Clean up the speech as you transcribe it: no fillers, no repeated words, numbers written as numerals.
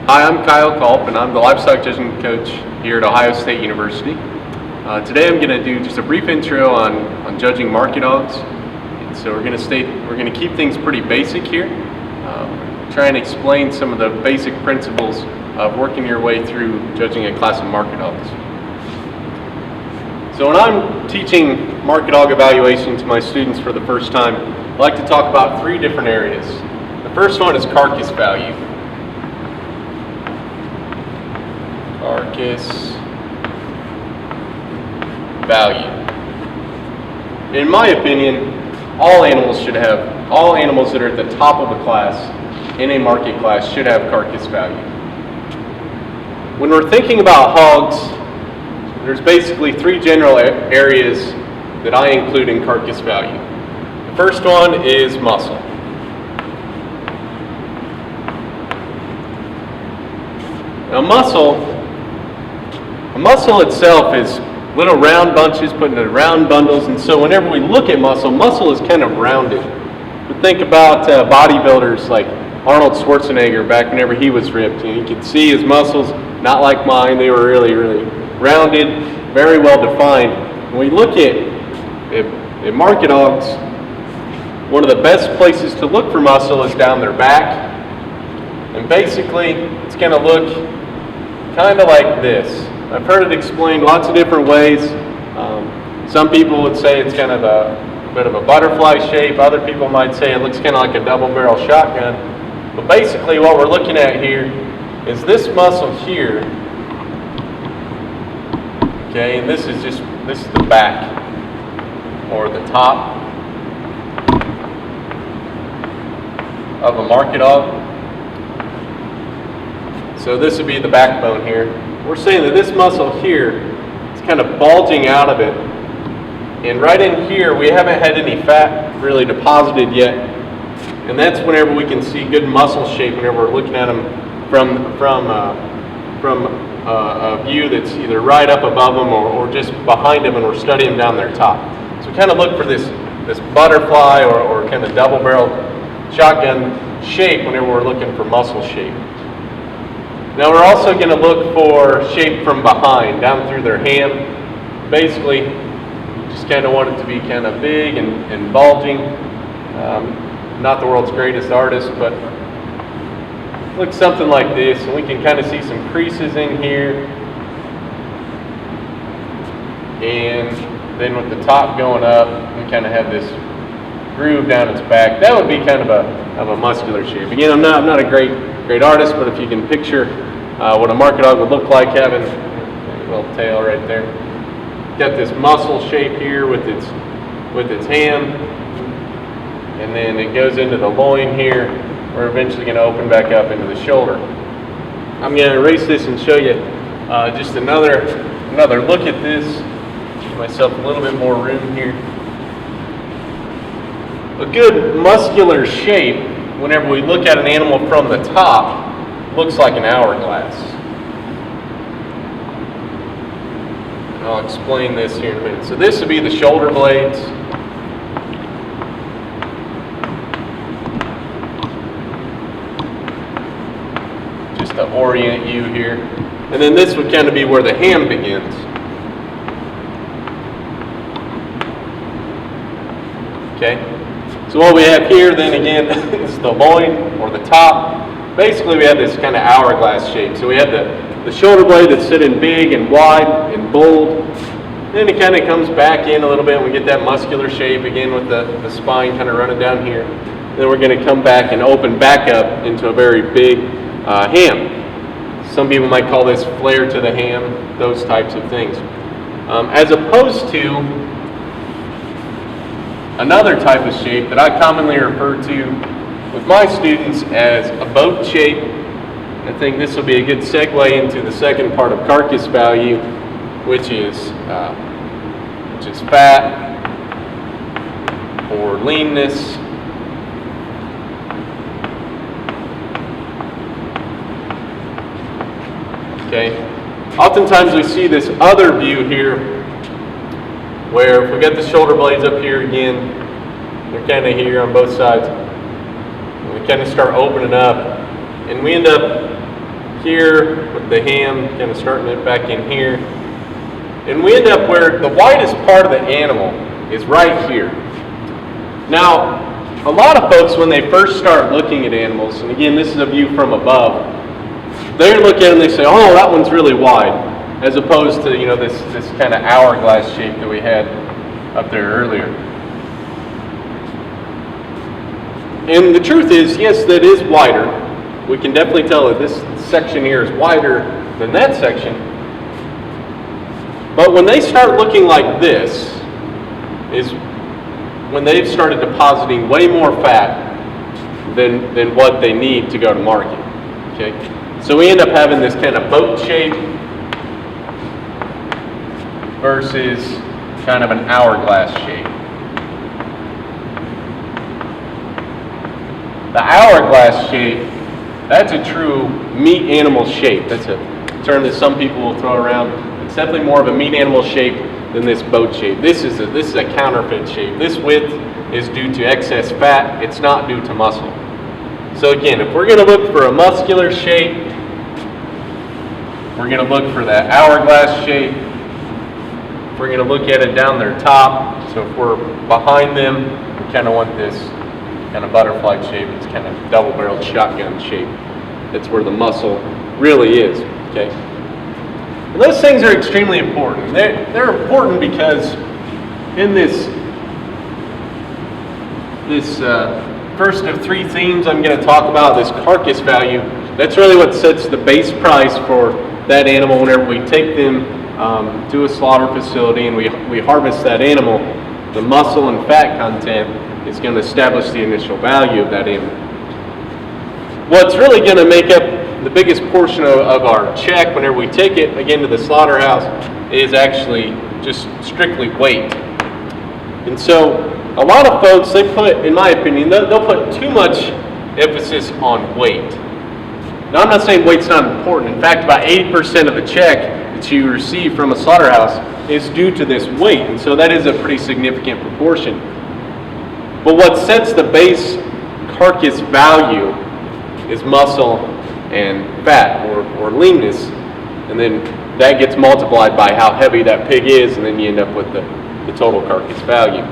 Hi, I'm Culp, and I'm the livestock judging coach here at Ohio State University. Today I'm going to do just a brief intro on judging market hogs. And so we're going to keep things pretty basic here. Try and explain some of the basic principles of working your way through judging a class of market hogs. So when I'm teaching market hog evaluation to my students for the first time, I like to talk about three different areas. The first one is carcass value. Carcass value. In my opinion, all animals that are at the top of a class in a market class should have carcass value. When we're thinking about hogs, there's basically three general areas that I include in carcass value. The first one is muscle. Now a muscle itself is little round bunches put into round bundles, and so whenever we look at muscle is kind of rounded. We think about bodybuilders like Arnold Schwarzenegger back whenever he was ripped. You could see his muscles, not like mine, they were really, really rounded, very well defined. When we look at market hogs, one of the best places to look for muscle is down their back. And basically, it's going to look kind of like this. I've heard it explained lots of different ways. Some people would say it's kind of a bit of a butterfly shape. Other people might say it looks kind of like a double-barrel shotgun. But basically what we're looking at here is this muscle here. Okay, and this is the back or the top of a market hog. So this would be the backbone here. We're saying that this muscle here is kind of bulging out of it. And right in here, we haven't had any fat really deposited yet. And that's whenever we can see good muscle shape, whenever we're looking at them from a view that's either right up above them or just behind them, and we're studying them down their top. So we kind of look for this butterfly or kind of double-barreled shotgun shape whenever we're looking for muscle shape. Now we're also going to look for shape from behind, down through their ham. Basically, just kind of want it to be kind of big and bulging. Not the world's greatest artist, but looks something like this. And we can kind of see some creases in here. And then with the top going up, we kind of have this groove down its back. That would be kind of a muscular shape. Again, I'm not a great artist, but if you can picture what a market hog would look like, having a little tail right there. Got this muscle shape here with its ham, and then it goes into the loin here. We're eventually going to open back up into the shoulder. I'm going to erase this and show you just another look at this. Give myself a little bit more room here. A good muscular shape, whenever we look at an animal from the top, looks like an hourglass. And I'll explain this here in a minute. So this would be the shoulder blades. Just to orient you here. And then this would kind of be where the ham begins. Okay? So what we have here then again is the loin or the top. Basically we have this kind of hourglass shape. So we have the shoulder blade that's sitting big and wide and bold. Then it kind of comes back in a little bit and we get that muscular shape again with the spine kind of running down here. And then we're going to come back and open back up into a very big ham. Some people might call this flare to the ham, those types of things. As opposed to another type of shape that I commonly refer to with my students as a boat shape. I think this will be a good segue into the second part of carcass value, which is fat or leanness. Okay. Oftentimes we see this other view here, where if we got the shoulder blades up here again, they're kind of here on both sides. We kind of start opening up, and we end up here with the ham, kind of starting it back in here. And we end up where the whitest part of the animal is right here. Now, a lot of folks, when they first start looking at animals, and again, this is a view from above, they look at it and they say, oh, that one's really wide, as opposed to, this kind of hourglass shape that we had up there earlier. And the truth is, yes, that is wider. We can definitely tell that this section here is wider than that section. But when they start looking like this, is when they've started depositing way more fat than what they need to go to market. Okay? So we end up having this kind of boat shape versus kind of an hourglass shape. The hourglass shape, that's a true meat animal shape. That's a term that some people will throw around. It's definitely more of a meat animal shape than this boat shape. This is a counterfeit shape. This width is due to excess fat. It's not due to muscle. So again, if we're going to look for a muscular shape, we're going to look for that hourglass shape. We're going to look at it down their top. So if we're behind them, we kind of want this kind of butterfly shape. It's kind of double-barreled shotgun shape. That's where the muscle really is. Okay. And those things are extremely important. They're important because in this first of three themes I'm going to talk about, this carcass value, that's really what sets the base price for that animal whenever we take them to a slaughter facility and we harvest that animal. The muscle and fat content is going to establish the initial value of that animal. What's really going to make up the biggest portion of our check whenever we take it again to the slaughterhouse is actually just strictly weight. And so a lot of folks, they put, in my opinion, they'll put too much emphasis on weight. Now I'm not saying weight's not important. In fact, about 80% of the check that you receive from a slaughterhouse is due to this weight. And so that is a pretty significant proportion. But what sets the base carcass value is muscle and fat or leanness, and then that gets multiplied by how heavy that pig is, and then you end up with the total carcass value.